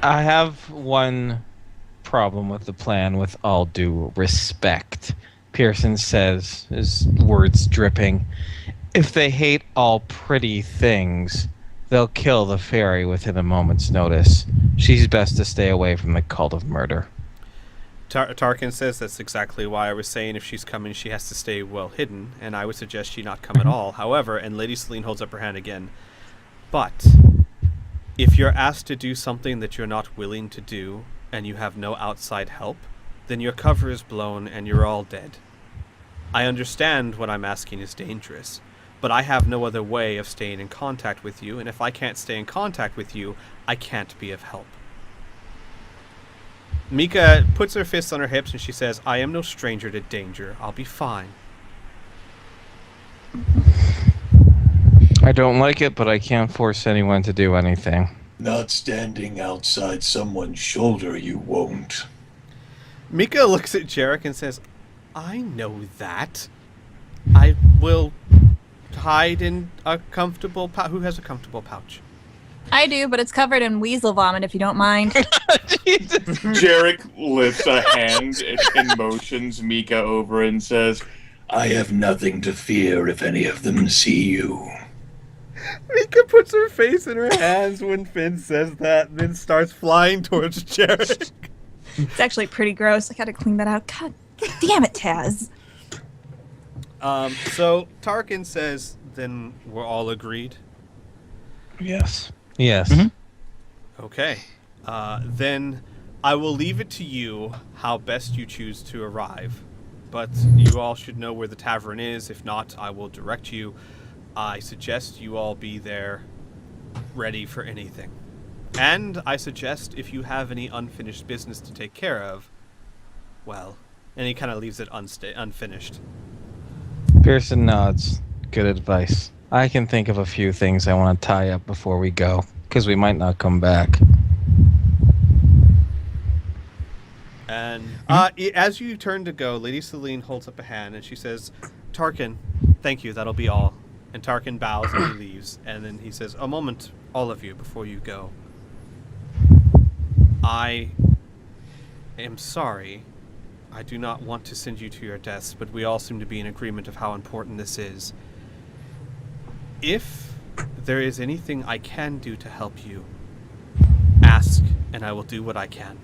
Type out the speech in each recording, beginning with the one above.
I have one problem with the plan, with all due respect. Pearson says, his words dripping, if they hate all pretty things, they'll kill the fairy within a moment's notice. She's best to stay away from the cult of murder. Tarkin says that's exactly why I was saying if she's coming, she has to stay well hidden, and I would suggest she not come at all. However, and Lady Celine holds up her hand again, but if you're asked to do something that you're not willing to do, and you have no outside help, then your cover is blown and you're all dead. I understand what I'm asking is dangerous, but I have no other way of staying in contact with you, and if I can't stay in contact with you, I can't be of help. Mika puts her fists on her hips and she says, I am no stranger to danger. I'll be fine. I don't like it, but I can't force anyone to do anything. Not standing outside someone's shoulder, you won't. Mika looks at Jarek and says, I know that. I will hide in a comfortable pouch. Who has a comfortable pouch? I do, but it's covered in weasel vomit, if you don't mind. Jarek lifts a hand and motions Mika over and says, I have nothing to fear if any of them see you. Mika puts her face in her hands when Finn says that, and then starts flying towards Jarek. It's actually pretty gross. I gotta clean that out. God damn it, Taz. So Tarkin says, then we're all agreed? Yes. Yes. Mm-hmm. Okay. Then I will leave it to you how best you choose to arrive. But you all should know where the tavern is. If not, I will direct you. I suggest you all be there ready for anything. And I suggest if you have any unfinished business to take care of, well, and he kind of leaves it unfinished. Pearson nods. Good advice. I can think of a few things I want to tie up before we go, because we might not come back. And as you turn to go, Lady Celine holds up a hand and she says, Tarkin, thank you, that'll be all. And Tarkin bows and he leaves. And then he says, a moment, all of you, before you go. I am sorry. I do not want to send you to your deaths, but we all seem to be in agreement of how important this is. If there is anything I can do to help you, ask, and I will do what I can.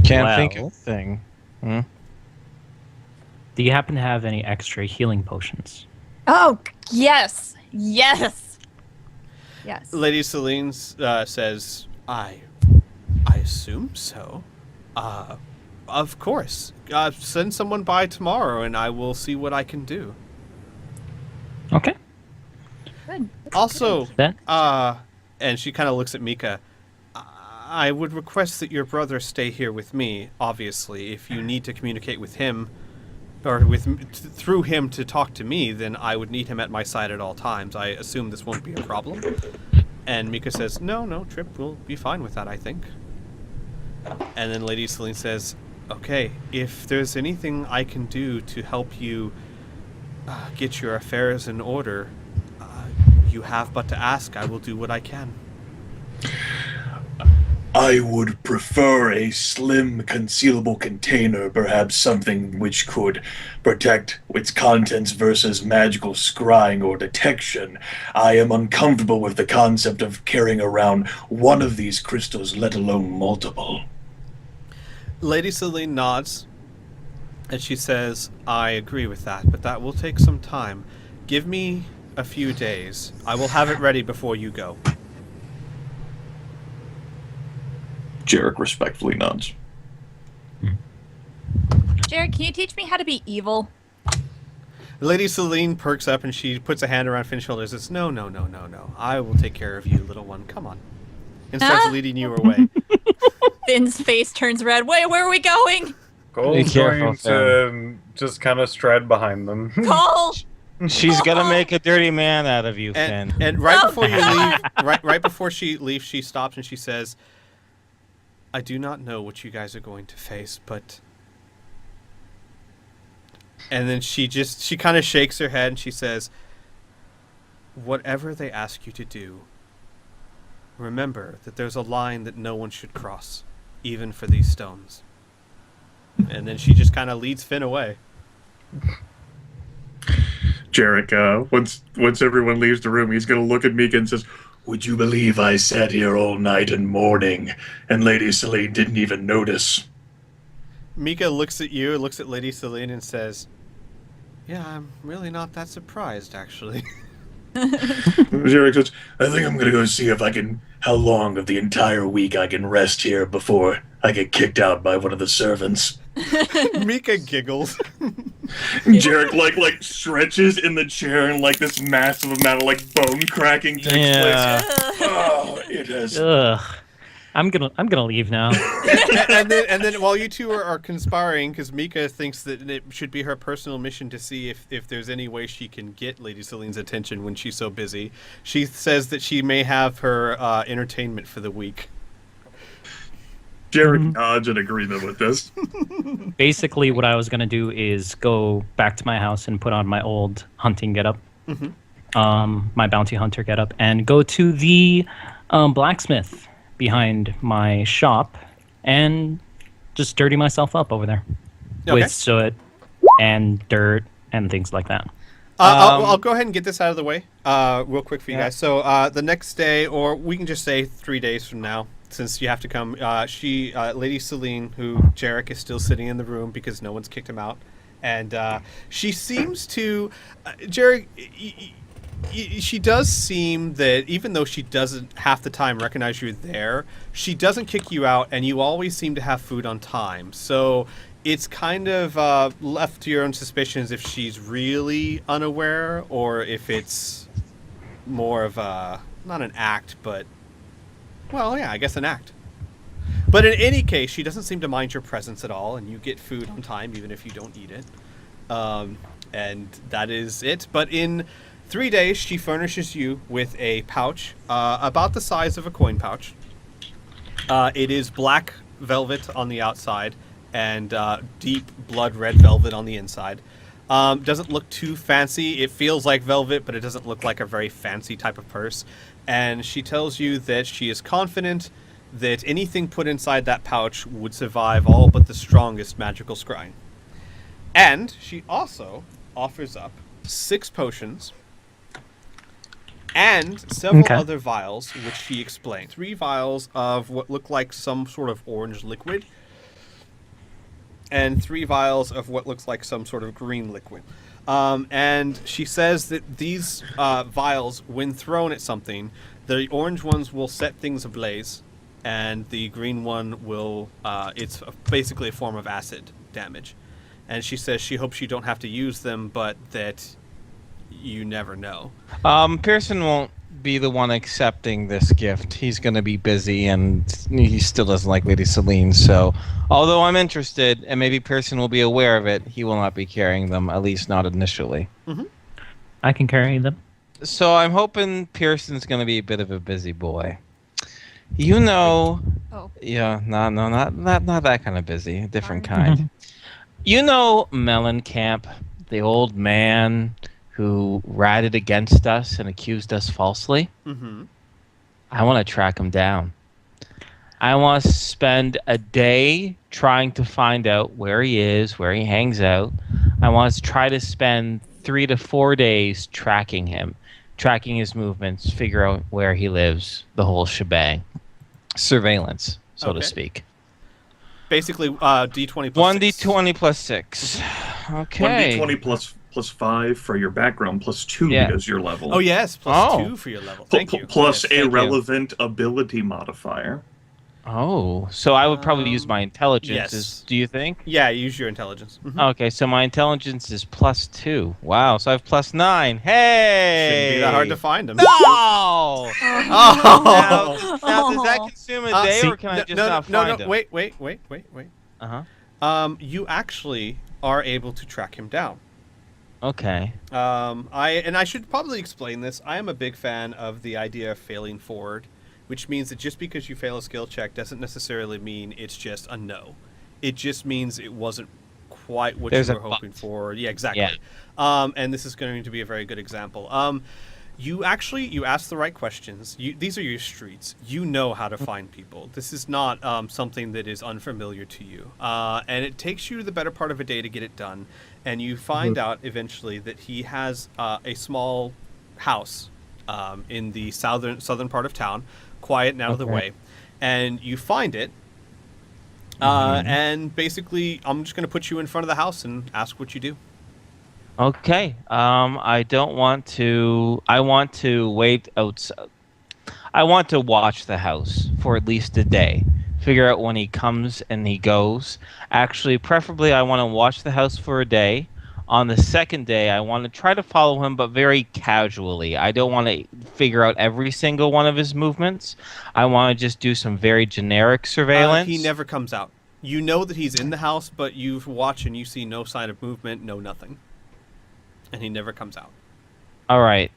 Can't think of a thing. Do you happen to have any extra healing potions? Oh, yes. Yes. Yes. Lady Celine says, I assume so. Of course. Send someone by tomorrow and I will see what I can do. Okay. Good. Also, Then? and she kind of looks at Mika. I would request that your brother stay here with me, obviously. If you need to communicate with him, or through him to talk to me, then I would need him at my side at all times. I assume this won't be a problem. And Mika says, no, Trip will be fine with that, I think. And then Lady Celine says, okay, if there's anything I can do to help you get your affairs in order, you have but to ask. I will do what I can. I would prefer a slim, concealable container, perhaps something which could protect its contents versus magical scrying or detection. I am uncomfortable with the concept of carrying around one of these crystals, let alone multiple. Lady Celine nods, and she says, I agree with that, but that will take some time. Give me a few days. I will have it ready before you go. Jarek respectfully nods. Jared, can you teach me how to be evil? Lady Celine perks up and she puts a hand around Finn's shoulders and says, No. I will take care of you, little one. Come on. And starts leading you away. Finn's face turns red. Wait, where are we going? Cole's going to just kind of stride behind them. Cole! She's gonna make a dirty man out of you, Finn. And right before you leave, right before she leaves, she stops and she says, I do not know what you guys are going to face, but... And then she kind of shakes her head and she says, whatever they ask you to do, remember that there's a line that no one should cross, even for these stones. And then she just kind of leads Finn away. Jarek, once everyone leaves the room, he's gonna look at Mika and says, "Would you believe I sat here all night and morning, and Lady Celine didn't even notice?" Mika looks at you, looks at Lady Celine, and says, "Yeah, I'm really not that surprised, actually." Jarek says, "I think I'm gonna go see how long of the entire week I can rest here before I get kicked out by one of the servants." Mika giggles. Jarek like stretches in the chair and like this massive amount of like bone cracking takes place. Oh, it has. Ugh. I'm gonna leave now. and then while you two are conspiring, because Mika thinks that it should be her personal mission to see if there's any way she can get Lady Celine's attention when she's so busy, she says that she may have her entertainment for the week. Jarek nods in agreement with this. Basically, what I was gonna do is go back to my house and put on my old hunting getup, my bounty hunter getup, and go to the blacksmith behind my shop and just dirty myself up over there with soot and dirt and things like that. I'll go ahead and get this out of the way real quick for you guys. So the next day, or we can just say 3 days from now, since you have to come, Lady Celine, who Jarek is still sitting in the room because no one's kicked him out, and she seems to, Jarek, she does seem that even though she doesn't half the time recognize you're there, she doesn't kick you out, and you always seem to have food on time. So it's kind of left to your own suspicions if she's really unaware or if it's more of a, not an act, but, well, yeah, I guess an act. But in any case, she doesn't seem to mind your presence at all, and you get food on time even if you don't eat it. And that is it. But in 3 days, she furnishes you with a pouch about the size of a coin pouch. It is black velvet on the outside and deep blood red velvet on the inside. Doesn't look too fancy. It feels like velvet, but it doesn't look like a very fancy type of purse. And she tells you that she is confident that anything put inside that pouch would survive all but the strongest magical scrying. And she also offers up 6 potions and several other vials, which she explained. 3 vials of what look like some sort of orange liquid, and 3 vials of what looks like some sort of green liquid. And she says that these vials, when thrown at something, the orange ones will set things ablaze, and the green one will, it's basically a form of acid damage. And she says she hopes you don't have to use them, but that you never know. Pearson won't be the one accepting this gift. He's going to be busy, and he still doesn't like Lady Celine. So, although I'm interested, and maybe Pearson will be aware of it, he will not be carrying them, at least not initially. I can carry them. So I'm hoping Pearson's going to be a bit of a busy boy. You know, yeah, not that kind of busy, a different kind. You know Mellencamp, the old man who ratted against us and accused us falsely? I want to track him down. I want to spend a day trying to find out where he is, where he hangs out. I want to try to spend 3 to 4 days tracking him, tracking his movements, figure out where he lives, the whole shebang. Surveillance, so to speak. Basically, D20 plus 6. 1d20 plus 6. Okay. 1d20 plus 5 for your background, plus 2 because your level. Oh, yes, plus 2 for your level. Thank you. Plus yes, a relevant ability modifier. Oh, so I would probably use my intelligence. Yes. Do you think? Yeah, use your intelligence. Okay, so my intelligence is plus 2. Wow, so I have plus 9. Hey! Shouldn't be that hard to find them. No! Oh! Now, does that consume a day, or can I just not find him? Wait. Uh-huh. You actually are able to track him down. Okay. I should probably explain this. I am a big fan of the idea of failing forward, which means that just because you fail a skill check doesn't necessarily mean it's just a no. It just means it wasn't quite what you were hoping for. Yeah, exactly. Yeah. And this is going to be a very good example. You ask the right questions. These are your streets. You know how to find people. This is not something that is unfamiliar to you. And it takes you the better part of a day to get it done. And you find out eventually that he has a small house in the southern part of town, quiet and out of the way. And you find it. And basically, I'm just going to put you in front of the house and ask what you do. Okay. I don't want to. I want to wait outside. I want to watch the house for at least a day. Figure out when he comes and he goes. Actually, preferably, I want to watch the house for a day. On the second day, I want to try to follow him, but very casually. I don't want to figure out every single one of his movements. I want to just do some very generic surveillance. He never comes out. You know that he's in the house, but you watch and you see no sign of movement, no nothing. And he never comes out. All right.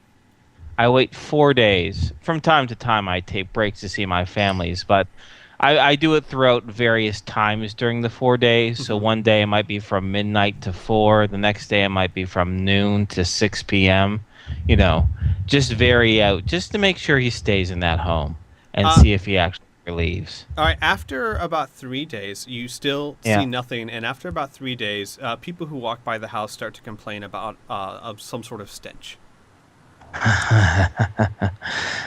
I wait 4 days. From time to time, I take breaks to see my families, but I do it throughout various times during the 4 days. So one day it might be from midnight to 4. The next day it might be from noon to 6 p.m. You know, just vary out, just to make sure he stays in that home and see if he actually leaves. All right. After about 3 days, you still see nothing. And after about 3 days, people who walk by the house start to complain about some sort of stench.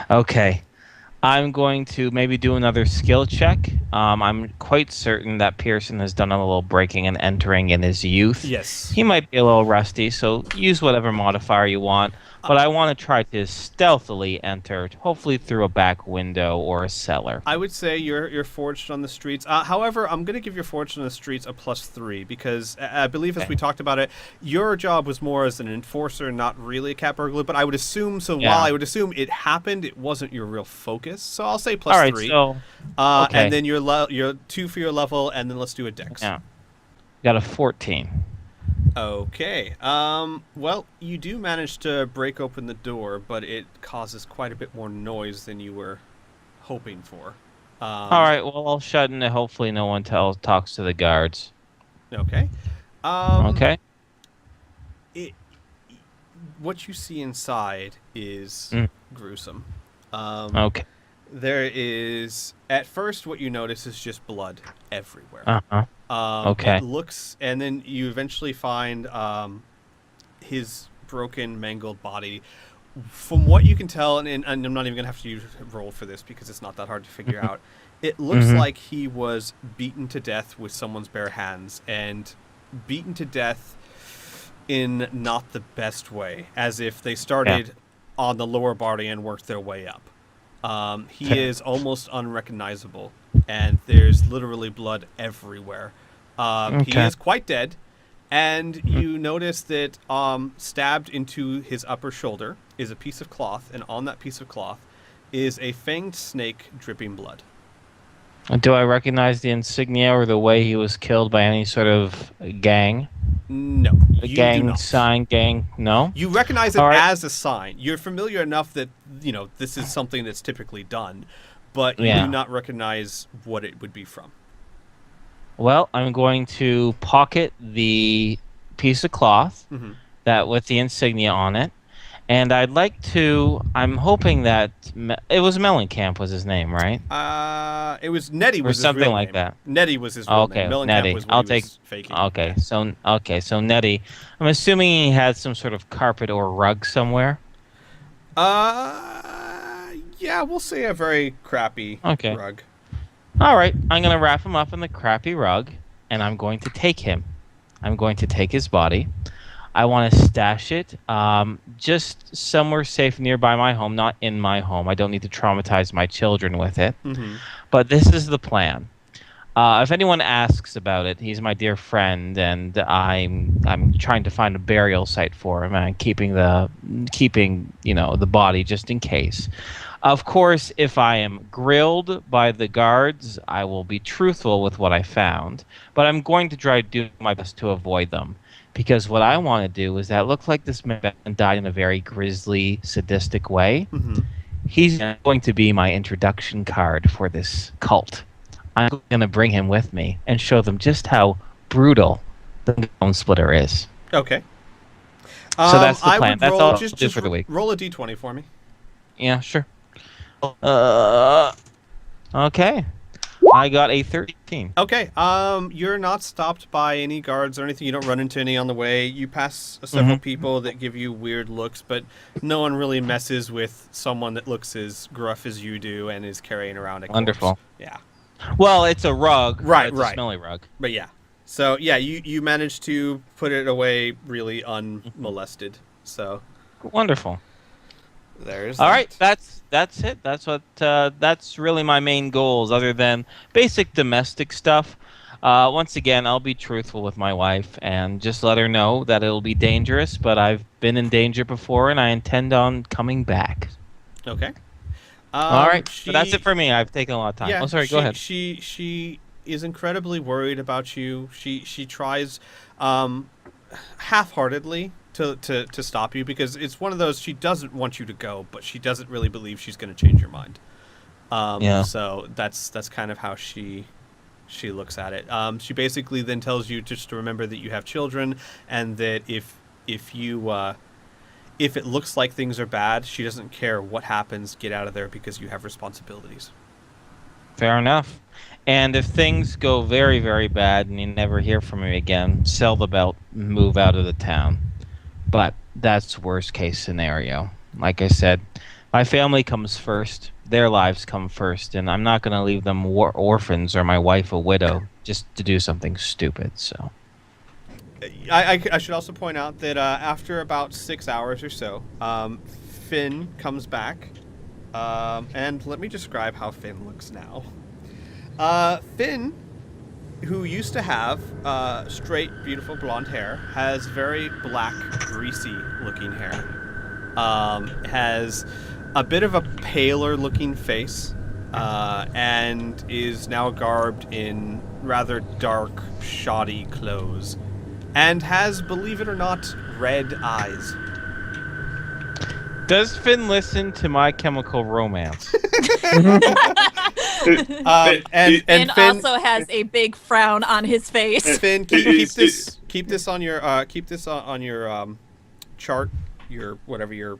Okay. I'm going to maybe do another skill check. I'm quite certain that Pearson has done a little breaking and entering in his youth. Yes. He might be a little rusty, so use whatever modifier you want. But I want to try to stealthily enter, hopefully through a back window or a cellar. I would say you're forged on the streets. However, I'm going to give your forged on the streets a +3 because I believe, as we talked about it, your job was more as an enforcer, not really a cat burglar. But I would assume, while I would assume it happened, it wasn't your real focus. So I'll say +3. All right, so and then you're 2 for your level, and then let's do a dex. Yeah, got a 14. Okay. Well, you do manage to break open the door, but it causes quite a bit more noise than you were hoping for. All right. Well, I'll shut in. Hopefully, no one talks to the guards. Okay. Okay. What you see inside is gruesome. Okay. There is, at first, what you notice is just blood everywhere. Uh-huh. Okay. It looks, and then you eventually find his broken, mangled body. From what you can tell, and I'm not even going to have to roll for this because it's not that hard to figure out, it looks like he was beaten to death with someone's bare hands, and beaten to death in not the best way, as if they started on the lower body and worked their way up. He is almost unrecognizable, and there's literally blood everywhere. He is quite dead, and you notice that stabbed into his upper shoulder is a piece of cloth, and on that piece of cloth is a fanged snake dripping blood. Do I recognize the insignia or the way he was killed by any sort of gang? No. A gang, sign, gang? No? You recognize it as a sign. You're familiar enough that, this is something that's typically done, but you do not recognize what it would be from. Well, I'm going to pocket the piece of cloth that with the insignia on it, and I'd like to. I'm hoping that it was Mellencamp was his name, right? It was Nettie was or something his real like name. that. Nettie was his real name. Mellencamp Nettie. was what he was faking. Okay, so Nettie. I'm assuming he had some sort of carpet or rug somewhere. Yeah, we'll say a very crappy rug. All right, I'm going to wrap him up in the crappy rug, and I'm going to take him. I'm going to take his body. I want to stash it just somewhere safe nearby my home, not in my home. I don't need to traumatize my children with it. But this is the plan. If anyone asks about it, he's my dear friend, and I'm trying to find a burial site for him, and keeping the body just in case. Of course, if I am grilled by the guards, I will be truthful with what I found, but I'm going to try to do my best to avoid them. Because what I want to do is that look like this man died in a very grisly, sadistic way. He's going to be my introduction card for this cult. I'm going to bring him with me and show them just how brutal the Bone Splitter is. Okay. So that's the I plan. would That's roll, all I'll just do for the week. roll a d20 for me. Yeah, sure. Okay. I got a 13. Okay. You're not stopped by any guards or anything. You don't run into any on the way. You pass several people that give you weird looks, but no one really messes with someone that looks as gruff as you do and is carrying around a corpse. Wonderful. Yeah. Well, it's a rug. Right, It's right. a smelly rug. But yeah. So yeah, you managed to put it away really unmolested. So Wonderful. there's All that. right, that's it. That's really my main goals, other than basic domestic stuff. Once again, I'll be truthful with my wife and just let her know that it'll be dangerous, but I've been in danger before, and I intend on coming back. Okay. All right, so that's it for me. I've taken a lot of time. Yeah, Oh, sorry. Go ahead. She is incredibly worried about you. She tries half-heartedly to stop you, because it's one of those, she doesn't want you to go, but she doesn't really believe she's going to change your mind. Yeah. So that's kind of how she looks at it. She basically then tells you just to remember that you have children, and that if it looks like things are bad, she doesn't care what happens. Get out of there, because you have responsibilities. Fair enough. And if things go very, very bad and you never hear from me again, sell the belt, move out of the town. But that's worst case scenario. Like I said, my family comes first. Their lives come first, and I'm not going to leave them orphans or my wife a widow just to do something stupid. So I should also point out that after about 6 hours or so, Finn comes back, and let me describe how Finn looks now. Finn, who used to have straight, beautiful blonde hair, has very black, greasy-looking hair. Has a bit of a paler-looking face, and is now garbed in rather dark, shoddy clothes, and has, believe it or not, red eyes. does Finn listen to My Chemical Romance? And Finn Finn also has a big frown on his face. Finn, keep this on your chart, your whatever your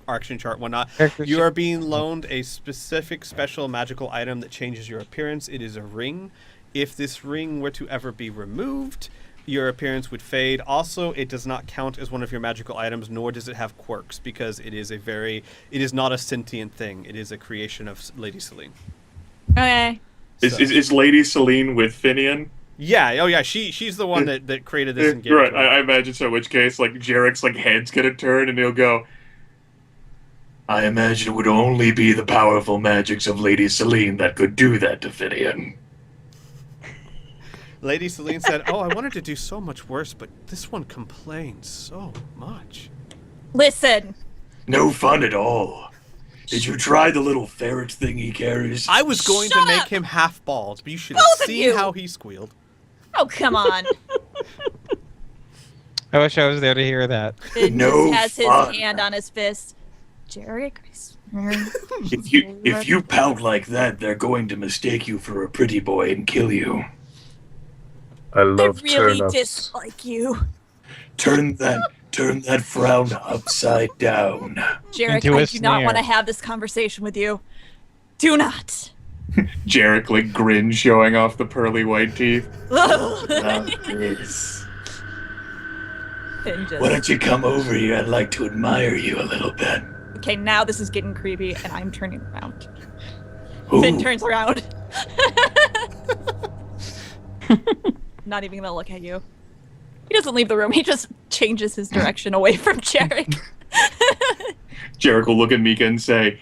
action chart, whatnot. You are being loaned a specific special magical item that changes your appearance. It is a ring. If this ring were to ever be removed, your appearance would fade. Also, it does not count as one of your magical items, nor does it have quirks, because it is not a sentient thing. It is a creation of Lady Celine. Okay. Is Lady Celine with Finian? Yeah, oh yeah, she's the one that created this and gave it Right, to him. I imagine so. In which case, like, Jarek's like head's gonna turn, and he'll go, I imagine it would only be the powerful magics of Lady Celine that could do that to Finian. Lady Celine said, "Oh, I wanted to do so much worse, but this one complains so much." Listen. No fun at all. Did you try the little ferret thing he carries? I was going to Shut make up! him half bald, but you should have Both of seen you! how he squealed. Oh, come on. I wish I was there to hear that. Finn No just has fun. his hand on his fist. Jarek, I swear. If you pout like that, they're going to mistake you for a pretty boy and kill you. I I love really turnips. dislike you. Turn that frown upside down. Jarek, Into a I do not snare. want to have this conversation with you. Do not. Jarek like grins, showing off the pearly white teeth. Not this. Finn just- Why don't you come over here? I'd like to admire you a little bit. Okay, now this is getting creepy, and I'm turning around. Ooh, Finn turns around. Not even gonna look at you. He doesn't leave the room. He just changes his direction away from Jarek. Jarek will look at Mika and say,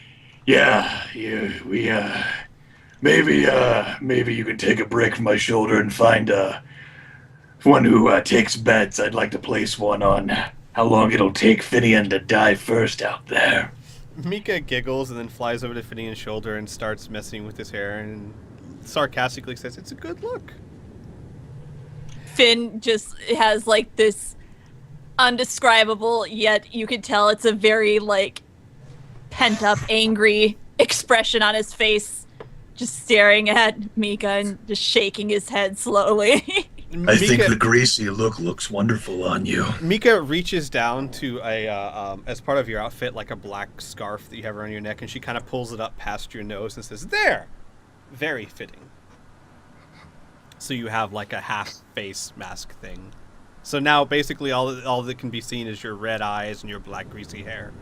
maybe you can take a break from my shoulder and find one who takes bets. I'd like to place one on how long it'll take Finian to die first out there. Mika giggles and then flies over to Finian's shoulder and starts messing with his hair and sarcastically says, "It's a good look." Finn just has like this undescribable, yet you could tell it's a very like pent up, angry expression on his face, just staring at Mika and just shaking his head slowly. I think the greasy look looks wonderful on you. Mika reaches down to as part of your outfit, like a black scarf that you have around your neck, and she kind of pulls it up past your nose and says, "There! Very fitting." So you have like a half face mask thing. So now basically all that can be seen is your red eyes and your black greasy hair.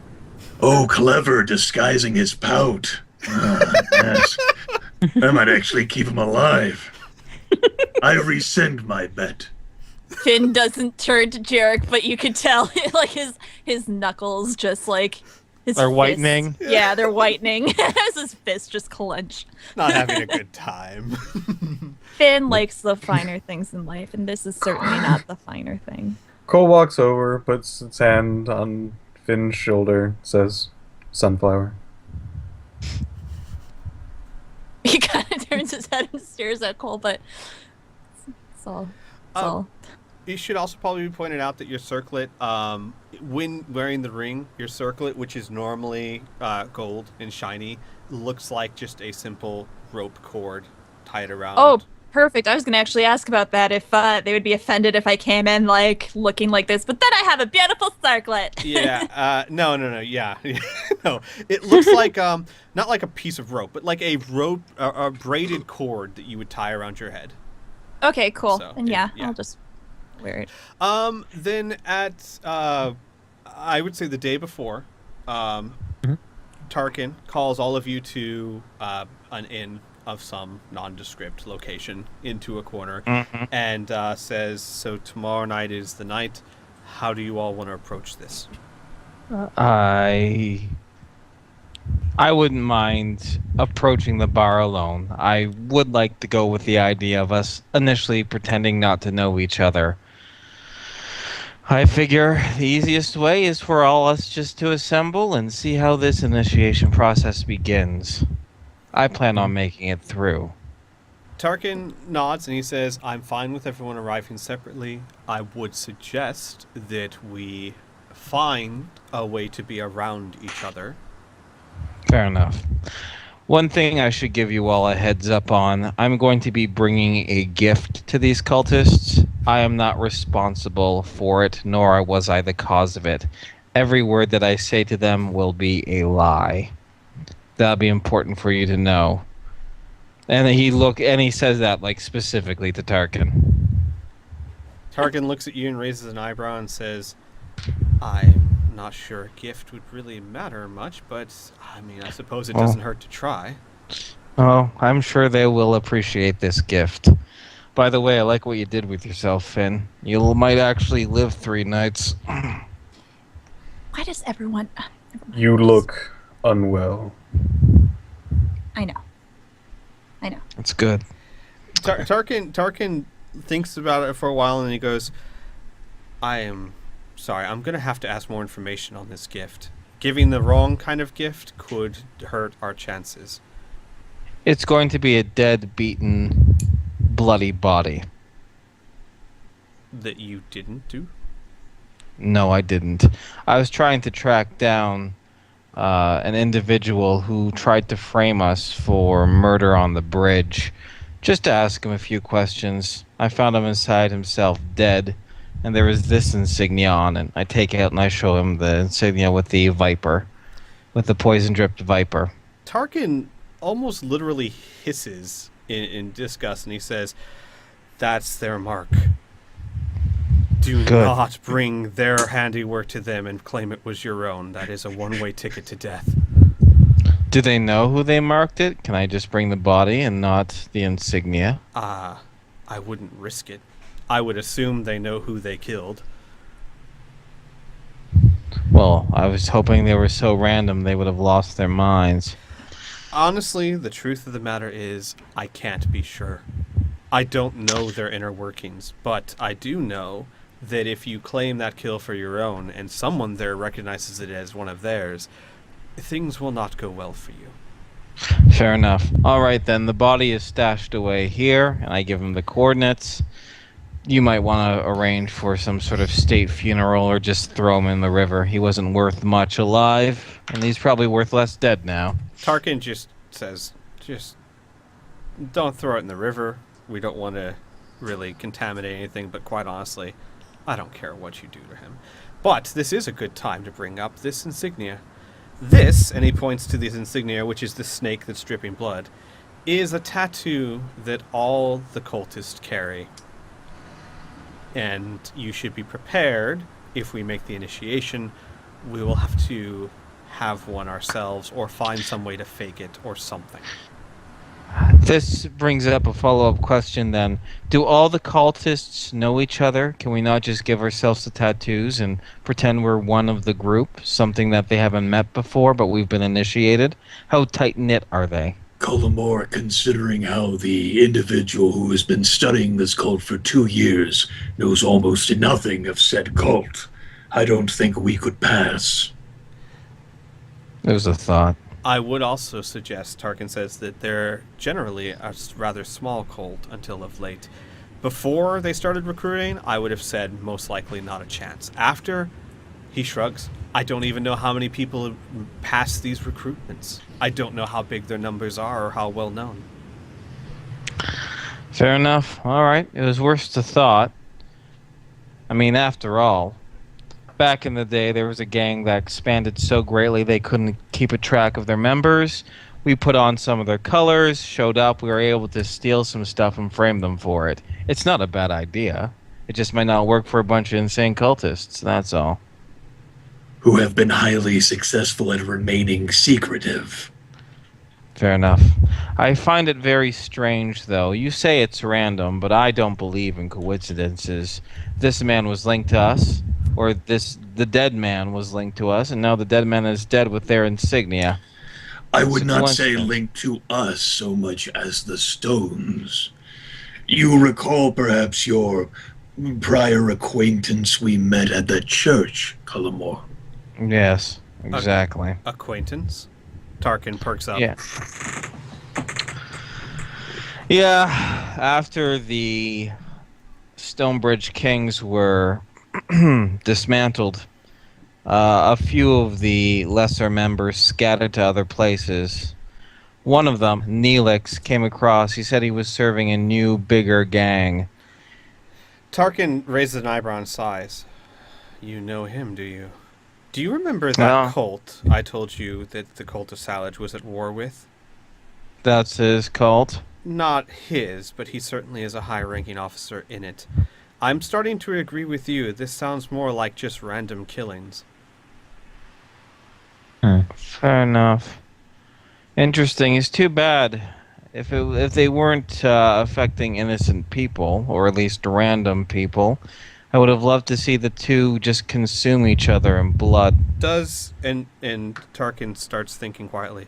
Oh, clever, disguising his pout. Yes. That might actually keep him alive. I rescind my bet. Finn doesn't turn to Jarek, but you can tell like his knuckles just like They're whitening. Yeah, they're whitening as his fists just clench. Not having a good time. Finn likes the finer things in life, and this is certainly not the finer thing. Cole walks over, puts its hand on Finn's shoulder, says, "Sunflower." He kind of turns his head and stares at Cole, but it's all. It's all. It should also probably be pointed out that your circlet, when wearing the ring, your circlet, which is normally gold and shiny, looks like just a simple rope cord tied around. Oh, perfect. I was going to actually ask about that, if they would be offended if I came in like looking like this, but then I have a beautiful circlet. Yeah. No. Yeah. No. It looks like not like a piece of rope, but like a rope, a braided cord that you would tie around your head. Okay, cool. So, And yeah. I'll just wear it. Then at I would say the day before, Tarkin calls all of you to an inn of some nondescript location into a corner, and says, "So tomorrow night is the night. How do you all want to approach this?" I wouldn't mind approaching the bar alone. I would like to go with the idea of us initially pretending not to know each other. I figure the easiest way is for all us just to assemble and see how this initiation process begins. I plan on making it through. Tarkin nods and he says, "I'm fine with everyone arriving separately. I would suggest that we find a way to be around each other." Fair enough. One thing I should give you all a heads up on, I'm going to be bringing a gift to these cultists. I am not responsible for it, nor was I the cause of it. Every word that I say to them will be a lie. That'll be important for you to know. And he says that like specifically to Tarkin. Tarkin looks at you and raises an eyebrow and says, "I'm not sure a gift would really matter much, but I mean, I suppose it doesn't hurt to try." Oh, I'm sure they will appreciate this gift. By the way, I like what you did with yourself, Finn. You might actually live 3 nights. Why does everyone... You look unwell. I know. It's good. Tarkin thinks about it for a while and he goes, "I am sorry, I'm going to have to ask more information on this gift. Giving the wrong kind of gift could hurt our chances." It's going to be a dead, beaten, bloody body. That you didn't do? No, I didn't. I was trying to track down an individual who tried to frame us for murder on the bridge. Just to ask him a few questions. I found him inside himself dead, and there was this insignia on it. I take it out and I show him the insignia with the viper, with the poison-dripped viper. Tarkin almost literally hisses in disgust, and he says, "That's their mark. Do not bring their handiwork to them and claim it was your own. That is a one-way ticket to death." Do they know who they marked it? Can I just bring the body and not the insignia? I wouldn't risk it. I would assume they know who they killed. Well, I was hoping they were so random they would have lost their minds. Honestly, the truth of the matter is, I can't be sure. I don't know their inner workings, but I do know that if you claim that kill for your own and someone there recognizes it as one of theirs, things will not go well for you. Fair enough. All right, then. The body is stashed away here, and I give him the coordinates. You might want to arrange for some sort of state funeral or just throw him in the river. He wasn't worth much alive, and he's probably worth less dead now. Tarkin just says, "Just don't throw it in the river. We don't want to really contaminate anything, but quite honestly, I don't care what you do to him. But this is a good time to bring up this insignia. This, and he points to this insignia, which is the snake that's dripping blood, is a tattoo that all the cultists carry. And you should be prepared, if we make the initiation, we will have to have one ourselves or find some way to fake it or something. This brings up a follow-up question then. Do all the cultists know each other? Can we not just give ourselves the tattoos and pretend we're one of the group, something that they haven't met before but we've been initiated? How tight-knit are they? Cullimore, considering how the individual who has been studying this cult for 2 years knows almost nothing of said cult, I don't think we could pass. There's a thought. I would also suggest, Tarkin says, that they're generally a rather small cult until of late. Before they started recruiting, I would have said most likely not a chance. After, he shrugs. I don't even know how many people have passed these recruitments. I don't know how big their numbers are or how well known. Fair enough. All right. It was worth the thought. I mean, after all, back in the day, there was a gang that expanded so greatly they couldn't keep a track of their members. We put on some of their colors, showed up, we were able to steal some stuff and frame them for it. It's not a bad idea. It just might not work for a bunch of insane cultists, that's all. Who have been highly successful at remaining secretive. Fair enough. I find it very strange, though. You say it's random, but I don't believe in coincidences. This man was linked to us, or the dead man was linked to us, and now the dead man is dead with their insignia. I would not say linked to us so much as the stones. You recall perhaps your prior acquaintance we met at the church, Cullimore? Yes, exactly. Acquaintance? Tarkin perks up. Yeah. Yeah, after the Stonebridge Kings were dismantled, a few of the lesser members scattered to other places. One of them, Neelix, came across. He said he was serving a new, bigger gang. Tarkin raises an eyebrow and sighs. You know him, do you? Do you remember that cult I told you that the cult of Salage was at war with? That's his cult? Not his, but he certainly is a high-ranking officer in it. I'm starting to agree with you. This sounds more like just random killings. Fair enough. Interesting. It's too bad. If they weren't affecting innocent people, or at least random people, I would have loved to see the two just consume each other in blood. And Tarkin starts thinking quietly,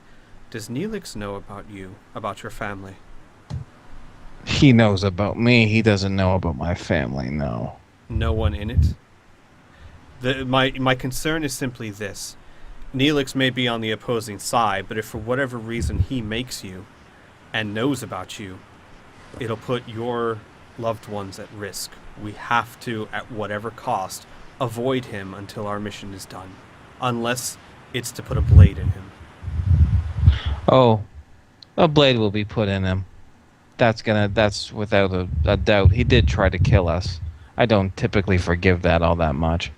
does Neelix know about you, about your family? He knows about me. He doesn't know about my family, no. No one in it? My concern is simply this. Neelix may be on the opposing side, but if for whatever reason he makes you and knows about you, it'll put your loved ones at risk. We have to, at whatever cost, avoid him until our mission is done. Unless it's to put a blade in him. Oh, a blade will be put in him. That's without a doubt. He did try to kill us. I don't typically forgive that all that much.